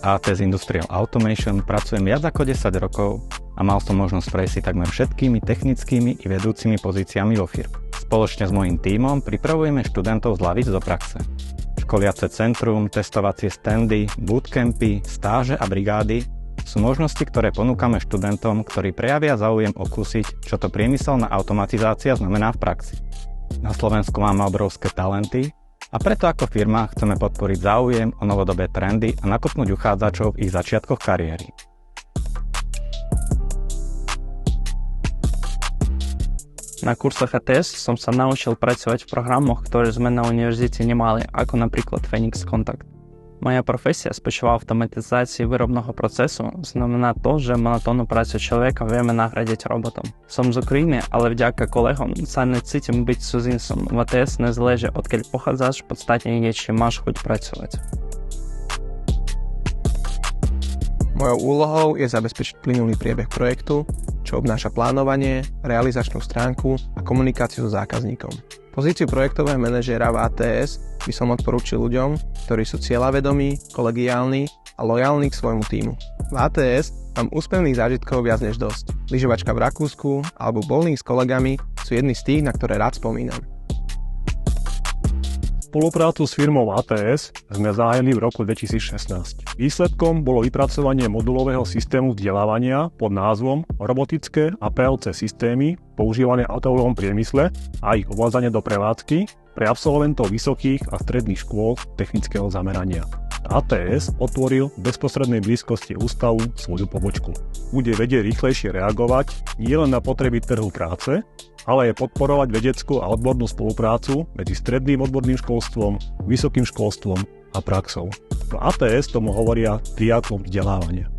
ATS Industrial Automation pracujem viac ako 10 rokov a mal som možnosť prejsť si takmer všetkými technickými i vedúcimi pozíciami vo firme. Spoločne s mojím tímom pripravujeme študentov z lavíc do praxe. Školiace centrum, testovacie standy, bootcampy, stáže a brigády sú možnosti, ktoré ponúkame študentom, ktorí prejavia záujem okúsiť, čo to priemyselná automatizácia znamená v praxi. Na Slovensku máme obrovské talenty a preto ako firma chceme podporiť záujem o novodobé trendy a nakopnúť uchádzačov v ich začiatkoch kariéry. Na kursoch ATS som sa naučil pracovať v programoch, ktoré sme na univerzite nemali, ako napríklad Phoenix Contact. Moja profesia spočíva v automatizácii výrobného procesu, znamená to, že monotónnu prácu človeka vieme nahradiť robotom. Som z Ukrajiny, ale vďaka kolegom sa necítim byť cudzincom. V ATS nezáleží, odkiaľ pochádzaš, podstatne je, či máš chuť pracovať. Mojou úlohou je zabezpečiť plynulý priebeh projektu, čo obnáša plánovanie, realizačnú stránku a komunikáciu s zákazníkom. Pozíciu projektového manažéra v ATS by som odporúčil ľuďom, ktorí sú cieľavedomí, kolegiálni a lojálni k svojmu tímu. V ATS mám úspešných zážitkov viac než dosť. Lyžovačka v Rakúsku alebo bowling s kolegami sú jedny z tých, na ktoré rád spomínam. Spoluprácu s firmou ATS sme zahájili v roku 2016. Výsledkom bolo vypracovanie modulového systému vzdelávania pod názvom Robotické a PLC systémy používané v automobilovom priemysle a ich uvádzanie do prevádzky pre absolventov vysokých a stredných škôl technického zamerania. ATS otvoril v bezprostrednej blízkosti ústavu svoju pobočku. Bude vedieť rýchlejšie reagovať nielen na potreby trhu práce, ale aj podporovať vedeckú a odbornú spoluprácu medzi stredným odborným školstvom, vysokým školstvom a praxou. V ATS tomu hovoria triatlon vzdelávania.